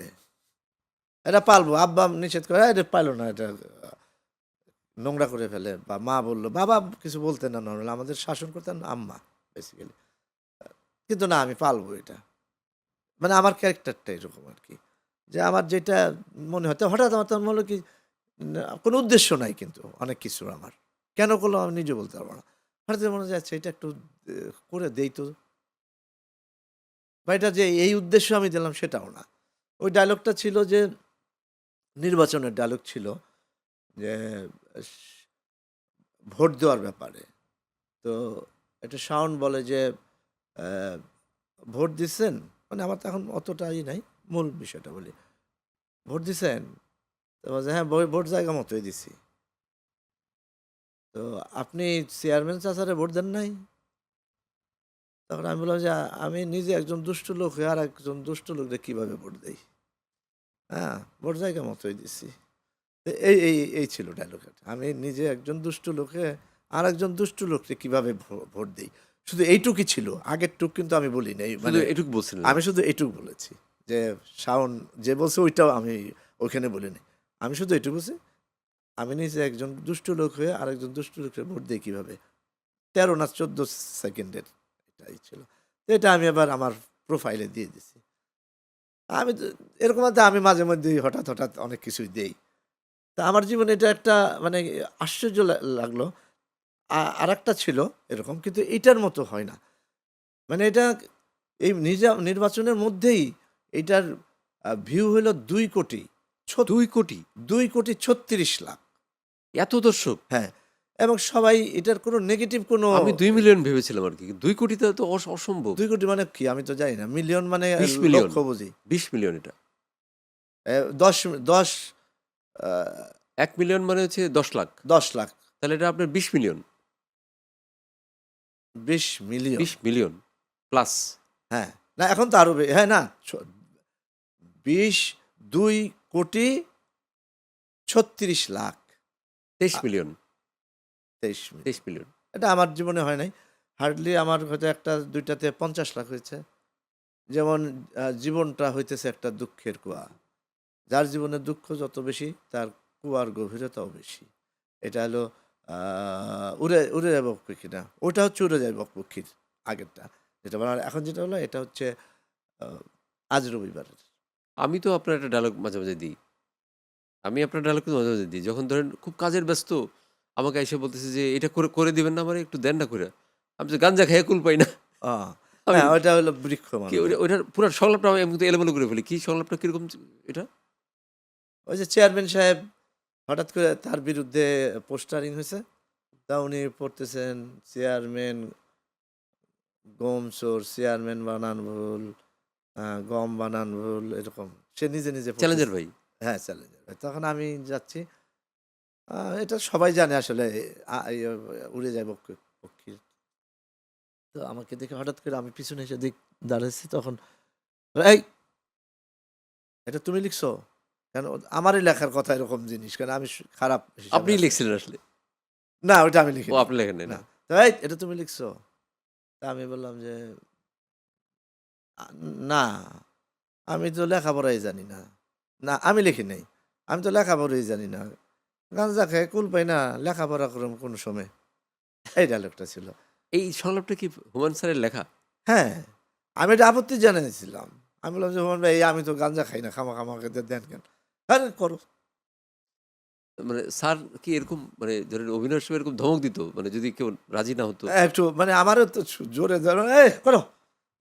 এটা পালবো। আব্বা নিষেধ করে, "এই এটা পাইলো না, এটা নোংরা করে ফেলে।" বা মা বলল, বাবা কিছু বলতেন না নরমালি। আমাদের শাসন করতেন আম্মা বেসিক্যালি। কিন্তু না, আমি পালবো এটা। মানে আমার ক্যারেক্টারটা এরকম আরকি। যে আমার যেটা মনে হয়, তো হঠাৎ আমার তখন মনে হলো কি, কোনো উদ্দেশ্য নাই কিন্তু অনেক কিছুর আমার। কেন করলাম আমি নিজে বলতে পারব না। হঠাৎ মনে হয় যে আচ্ছা এটা একটু করে দেই তো। বা এটা যে এই উদ্দেশ্য আমি দিলাম সেটাও না। ওই ডায়ালগটা ছিল যে নির্বাচনের ডায়ালগ ছিল যে স ভোট দেওয়ার ব্যাপারে। তো একটা সাউন্ড বলে যে অ্যা ভোট দিছেন? মানে আমার তো এখন অতটা নাই। মূল বিষয়টা বলি। ভোট দিছেন? তো বলছে, "হ্যাঁ, ভোট জায়গা মতোই দিছি।" তো আপনি চেয়ারম্যান চাচারে ভোট দেন নাই? তখন আমি বললাম যে, আমি নিজে একজন দুষ্ট লোক হয়ে আরেকজন দুষ্ট লোকরে কিভাবে ভোট দেই? হ্যাঁ, ভোট জায়গা মতোই দিছি।" এই ছিল ডায়লগটা। আমি নিজে একজন দুষ্ট লোকে আরেকজন দুষ্ট লোককে কিভাবে ভোট দেই। শুধু এইটুকুই ছিল। আগেরটুক কিন্তু আমি বলি নাই। শুধু মানে এটুকু বলছিলেন আমি আরকি। শুধু এইটুক বলেছি। যে শাওন যে বলছে ওইটাও আমি ওইখানে বলি নাই। আমি শুধু এইটুকু বলছি, আমি নিজে একজন দুষ্ট লোক হয়ে আরেকজন দুষ্ট লোককে ভোট দেই কিভাবে? ১৩ না ১৪ সেকেন্ডের এটাই ছিল। তো এটা আমি আবার আমার প্রোফাইলে দিয়ে দিছি। আমি তো এরকম আছে, আমি মাঝে মধ্যেই হঠাৎ হঠাৎ অনেক কিছুই দেই। তা আমার জীবনে এটা একটা মানে আশ্চর্য লাগলো। আরেকটা ছিল এরকম, কিন্তু এটার মতো হয় না। মানে এটা এই নির্বাচনের মধ্যেই এটার ভিউ হলো ২,০০,০০,০০০। ২ কোটি? ২,৩৬,০০,০০০। এত দর্শক? হ্যাঁ, এবং সবাই এটার কোনো নেগেটিভ কোনো আমি ২ মিলিয়ন ভেবেছিলাম আর কি। ২ কোটিতে তো অসম্ভব। ২,০০,০০,০০০ মানে কি আমি তো জানি না। মিলিয়ন মানে ২০ মিলিয়ন। লক্ষ বুঝি। ২০ মিলিয়ন এটা। ১০ ১০ আ ১ মিলিয়ন মানে হচ্ছে ১০ লাখ। ১০,০০,০০০, তাহলে এটা আপনার ২০ মিলিয়ন। ২০,০০,০০০। ২০ মিলিয়ন প্লাস হ্যাঁ, না এখন তো আরো হ্যাঁ, না ২০ ২,৩৬,০০,০০০। ২৩ মিলিয়ন। ২৩,০০,০০০। ২৩ মিলিয়ন। এটা আমার জীবনে হয় নাই। হার্ডলি আমার হয়তো ১ টা ২ টাতে ৫০,০০,০০০ হয়েছে। যেমন জীবনটা হইতেছে একটা দুঃখের কুয়া। যার জীবনে দুঃখ যত বেশি তার কুয়ার গভীরতাও বেশি। এটা হলো আ উড়ে যাইব পক্ষী না। ওটা হচ্ছে উড়ে যাইব পক্ষীর আগেরটা। যেটা বলা এখন যেটা হলো এটা হচ্ছে আ আজ রবিবারের। আমি তো আপনার একটা ডায়ালগ মাঝে, মাঝে দিই। আমি আপনার ডায়ালগ কিন্তু মাঝে, মাঝে দিই। যখন ধরেন খুব কাজের ব্যস্ত আমাকে এসে বলতেছে যে, "এটা করে দিবেন না আমারে? একটু দেন না কইরা।" আমি যে গাঞ্জা খাইয়া কুল পাই না। আ আমি হ্যাঁ, ওইটা হলো বৃক্ষ কি মানুষ। ওইটার পুরা সংলাপটা আমি কিন্তু এলোমেলো করে ফেলি। কি সংলাপটা কিরকম এটা? ওই যে চেয়ারম্যান সাহেব হঠাৎ করে তার বিরুদ্ধে পোস্টারিং হইছে। তা উনি পড়তেছেন চেয়ারম্যান গম চোর, চেয়ারম্যান বানান ভুল, গম বানান ভুল এরকম। সে নিজে, নিজে চ্যালেঞ্জার পড়তেছে। ভাই। হ্যাঁ, চ্যালেঞ্জার। তখন আমি যাচ্ছি। এটা সবাই জানে আসলে ইয়ে উড়ে যায় পক্ষীর। তো আমাকে দেখে হঠাৎ করে আমি পিছনে এসে দাঁড়াইছি তখন, "এই এটা তুমি লিখছো?" কেন আমারই লেখার কথা এরকম জিনিস। কারণ আমি খারাপ হিসাবে আপনিই আছি। লিখছিলেন আসলে। না ওইটা আমি ও লিখিনি। আপনি লেখেন নাই না। না। তো, "এই এটা তুমি লিখছো?" তা আমি বললাম যে, আ "না, আমি তো লেখাপড়াই জানি না।" "না, আমি লিখি নাই। আমি তো লেখাপড়াই জানি না। গাঁজা খাই, কুল পাই না, লেখাপড়া করব কোন সময়?" এই ডায়ালগটা ছিল। এই সংলাপটা কি হুমায়ূন স্যারের লেখা? হ্যাঁ, আমি এটা আপত্তি জানিয়েছিলাম। আমি বললাম যে, "হুমায়ূন ভাই আমি তো গাঁজা খাই না, খামাখা আমাকে দেন কেন?" "আরে করো।" মানে স্যার কি এরকম মানে ধরেন অভিনয়ের সময় এরকম ধমক দিত? মানে যদি কেউ রাজি না হতো? একটু মানে আমারও তো জোরে ধরো, "এই করো।"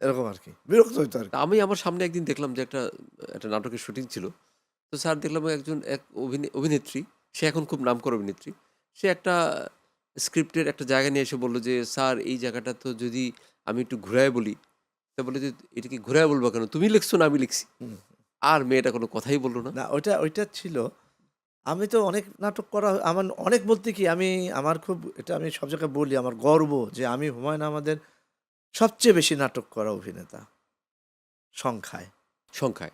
এরকম আরকি। বিরক্ত হইতো তা আরকি। আমি আমার সামনে একদিন দেখলাম যে একটা নাটকের শুটিং ছিল। তো স্যার দেখলাম এক অভিনেত্রী, সে এখন খুব নামকরা অভিনেত্রী। সে একটা স্ক্রিপ্টের একটা জায়গা নিয়ে এসে বলল যে, "স্যার এই জায়গাটা তো যদি আমি একটু ঘুরায়ে বলি।" তা বলে যে, "এটা কি ঘুরায়ে বলবা কেন? তুমি লিখছো না আমি লিখছি?" হুম। আর মেয়েটা কোনো কথাই বলল না। না ওইটা ছিল। আমি তো অনেক নাটক করা আমার অনেক বলতে কি আমি আমার খুব এটা আমি সব জায়গায় বলি আমার গর্ব যে আমি হুমায়ূন আহমেদের সবচেয়ে বেশি নাটক করা অভিনেতা সংখ্যায়। সংখ্যায়।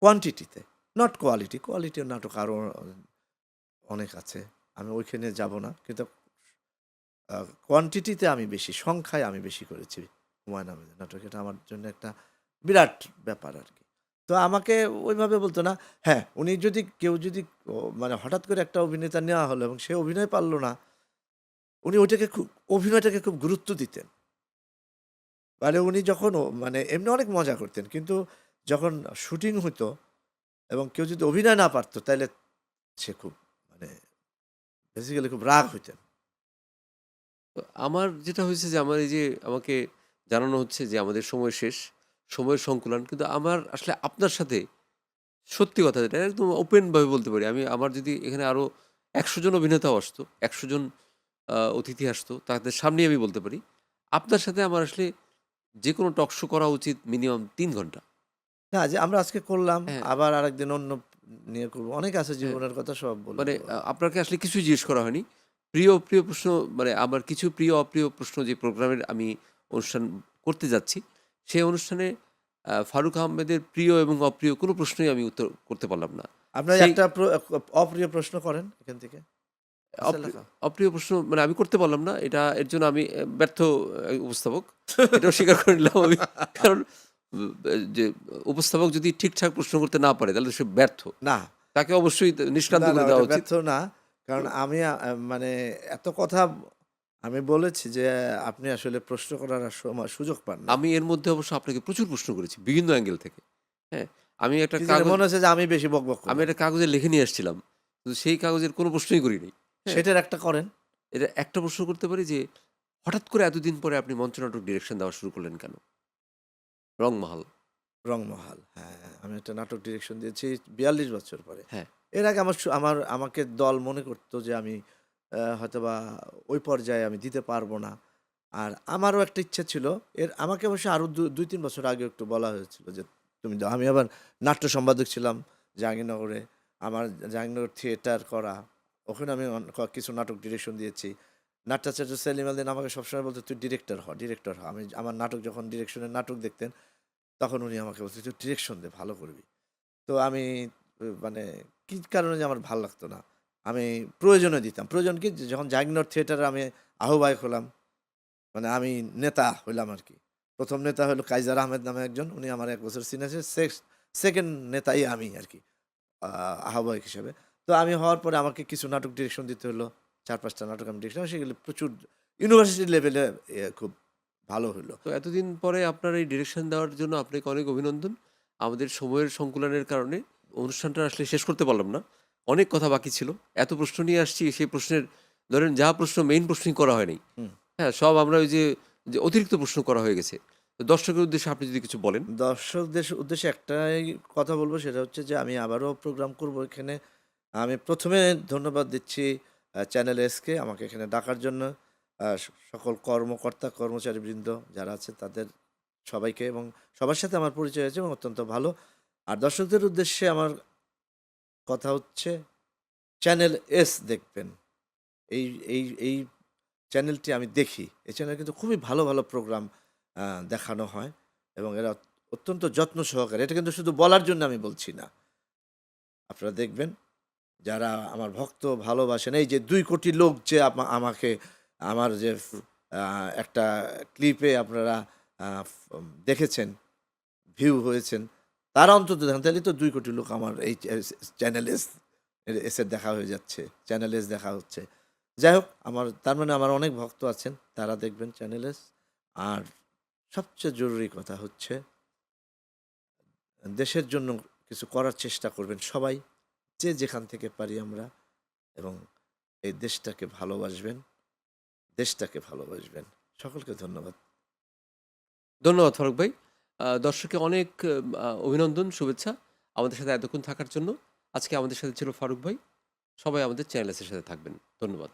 কোয়ান্টিটিতে, নট কোয়ালিটি। কোয়ালিটির নাটক আরো অনেক আছে। আমি ওইখানে যাব না। কিন্তু আ কোয়ান্টিটিতে আমি বেশি, সংখ্যায় আমি বেশি করেছি হুমায়ূন আহমেদের নাটক। এটা আমার জন্য একটা বিরাট ব্যাপার আরকি। তো আমাকে ওইভাবে বলত না। হ্যাঁ, উনি যদি কেউ যদি মানে হঠাৎ করে একটা অভিনেতা নেওয়া হলো এবং সে অভিনয় পারল না, উনি ওইটাকে অভিনয়টাকে খুব গুরুত্ব দিতেন। মানে উনি যখন মানে এমনি অনেক মজা করতেন। কিন্তু যখন শুটিং হইতো এবং কেউ যদি অভিনয় না পারত তাইলে সে খুব মানে বেসিক্যালি খুব রাগ হইতেন। তো আমার যেটা হয়েছে যে আমার এই যে আমাকে জানানো হচ্ছে যে আমাদের সময় শেষ, সময়ের সংকুলান। কিন্তু আমার আসলে আপনার সাথে সত্যি কথা যেটা একদম ওপেনভাবে বলতে পারি। আমার যদি এখানে আরো ১০০ জন অভিনেতাও আসতো, ১০০ জন অতিথি আসতো, তাদের সামনেই আমি বলতে পারি। আপনার সাথে আমার আসলে যেকোনো টক শো করা উচিত মিনিমাম ৩ ঘন্টা। না যে আমরা আজকে করলাম, হ্যাঁ, আবার আরেকদিন অন্য নিয়ে করব। অনেক আছে হ্যাঁ। জীবনের কথা সব মানে বলব। আপনাকে আসলে কিছুই জিজ্ঞেস করা হয়নি। প্রিয় প্রশ্ন মানে আমার কিছু প্রিয় অপ্রিয় প্রশ্ন যে প্রোগ্রামের আমি অনুষ্ঠান করতে যাচ্ছি, সেই অনুষ্ঠানে ফারুক আহমেদের প্রিয় এবং অপ্রিয় কোনো প্রশ্নই আমি উত্তর করতে পারলাম না। আপনার সেই একটা অপ্রিয় প্রশ্ন করেন এখান থেকে। আছে অপ্রি লেখা? অপ্রিয় প্রশ্ন মানে আমি করতে পারলাম না। এর জন্য আমি ব্যর্থ উপস্থাপক। এটাও স্বীকার করে নিলাম আমি। কারণ যে উপস্থাপক যদি ঠিকঠাক প্রশ্ন করতে না পারে তাহলে সে ব্যর্থ। না, তাকে অবশ্যই নিষ্ক্রান্ত না, করে ওটা দেওয়া উচিত। ব্যর্থ না। কারণ আমি মানে এত কথা আমি বলেছি যে আপনি আসলে প্রশ্ন করার আর সুযোগ পান না। আমি এর মধ্যে অবশ্য আপনাকে প্রচুর প্রশ্ন করেছি বিভিন্ন অ্যাঙ্গেল থেকে। হ্যাঁ? আমি একটা কি জানি কাগজ মনে হচ্ছে যে আমি বেশি বকবক আমি করি। একটা কাগজে লিখে নিয়ে আসছিলাম। কিন্তু সেই কাগজের কোনো প্রশ্নই করিনি। হ্যাঁ? সেটার একটা করেন। এটা একটা প্রশ্ন করতে পারি যে, হঠাৎ করে এতদিন পরে আপনি মঞ্চনাটক ডিরেকশন দেওয়া শুরু করলেন কেন? 'রংমহল'। রংমহল। হ্যাঁ, আমি একটা নাটক ডিরেকশন দিয়েছি ৪২ বছর পরে। হ্যাঁ, এর আগে আমাকে দল মনে করত যে আমি হয়তোবা ওই পর্যায়ে আমি দিতে পারবো না। আর আমারও একটা ইচ্ছা ছিল। আমাকে অবশ্য আরো ২-৩ বছর আগে একটু বলা হয়েছিল যে, "তুমি দাও।" আমি আবার নাট্য সম্পাদক ছিলাম জাহাঙ্গীরনগরে। আমার জাহাঙ্গীরনগর থিয়েটার করা। ওখানে আমি কিছু নাটক ডিরেকশন দিয়েছি। নাট্যাচার্য সেলিম আল দীন আমাকে সবসময় বলত, "তুই ডিরেক্টর হ, ডিরেক্টর হ।" আমার নাটক যখন ডিরেকশনের নাটক দেখতেন, তখন উনি আমাকে বলতেন, "তুই ডিরেকশন দে, ভালো করবি।" তো আমি মানে কি কারণে যে আমার ভাল লাগতো না। আমি প্রয়োজনে দিতাম। প্রয়োজন কি? যে যখন জাহাঙ্গীরনগর থিয়েটারে আমি আহ্বায়ক হলাম, মানে আমি নেতা হইলাম আরকি। ১ম নেতা হলো কাইজার আহমেদ নামে একজন। উনি আমার ১ বছর সিনিয়র ছিলেন। সেকেন্ড নেতাই আমি আরকি আ আহ্বায়ক হিসেবে। তো আমি হওয়ার পরে আমাকে কিছু নাটক ডিরেকশন দিতে হলো। ৪-৫ টা নাটক আমি ডিরেকশন সেগুলো প্রচুর ইউনিভার্সিটি লেভেলে খুব ভালো হইলো। তো এতদিন পরে আপনার এই ডিরেকশন দেওয়ার জন্য আপনাকে অনেক অভিনন্দন। আমাদের সময়ের সংকুলানের কারণে অনুষ্ঠানটা আসলে শেষ করতে পারলাম না। অনেক কথা বাকি ছিল। এত প্রশ্ন নিয়ে আসছি, সেই প্রশ্নের ধরেন যা প্রশ্ন মেইন প্রশ্নই করা হয়নি। হুম। হ্যাঁ, সব আমরা ওই যে অতিরিক্ত প্রশ্ন করা হয়ে গেছে। তো দর্শকের উদ্দেশ্যে আপনি যদি কিছু বলেন? দর্শকদের উদ্দেশ্যে একটাই কথা বলবো, সেটা হচ্ছে যে আমি আবারও প্রোগ্রাম করব এখানে। আমি ১ম এ ধন্যবাদ দিচ্ছি চ্যানেল এসকে আমাকে এখানে ডাকার জন্য। সকল কর্মকর্তা, কর্মচারীবৃন্দ যারা আছে তাদের সবাইকে, এবং সবার সাথে আমার পরিচয় হয়েছে এবং অত্যন্ত ভালো। আর দর্শকদের উদ্দেশ্যে আমার কথা হচ্ছে, চ্যানেল এস দেখবেন। এই এই এই চ্যানেলটি আমি দেখি। এই চ্যানেলে কিন্তু খুবই ভালো, ভালো প্রোগ্রাম আ দেখানো হয় এবং এরা অত্যন্ত যত্ন সহকারে, এটা কিন্তু শুধু বলার জন্য আমি বলছি না। আপনারা দেখবেন, যারা আমার ভক্ত ভালোবাসেন, এই যে ২ কোটি লোক যে আমাকে আমার যে আ একটা ক্লিপে আপনারা আ ফ দেখেছেন, ভিউ হয়েছেন, তারা অন্তত দেখেন, তাইলে তো ২ কোটি লোক আমার এই চ্যানেল এর দেখা হয়ে যাচ্ছে। চ্যানেল এস দেখা হচ্ছে। যাই হোক, তার মানে আমার অনেক ভক্ত আছেন, তারা দেখবেন চ্যানেল এস। আর সবচেয়ে জরুরি কথা হচ্ছে, দেশের জন্য কিছু করার চেষ্টা করবেন সবাই, যে যেখান থেকে পারি আমরা, এবং এই দেশটাকে ভালোবাসবেন, দেশটাকে ভালোবাসবেন। সকলকে ধন্যবাদ। ধন্যবাদ ফারুক ভাই। দর্শককে অনেক অভিনন্দন, শুভেচ্ছা আমাদের সাথে এতক্ষণ থাকার জন্য। আজকে আমাদের সাথে ছিল ফারুক ভাই। সবাই আমাদের চ্যানেল এস এর সাথে থাকবেন। ধন্যবাদ।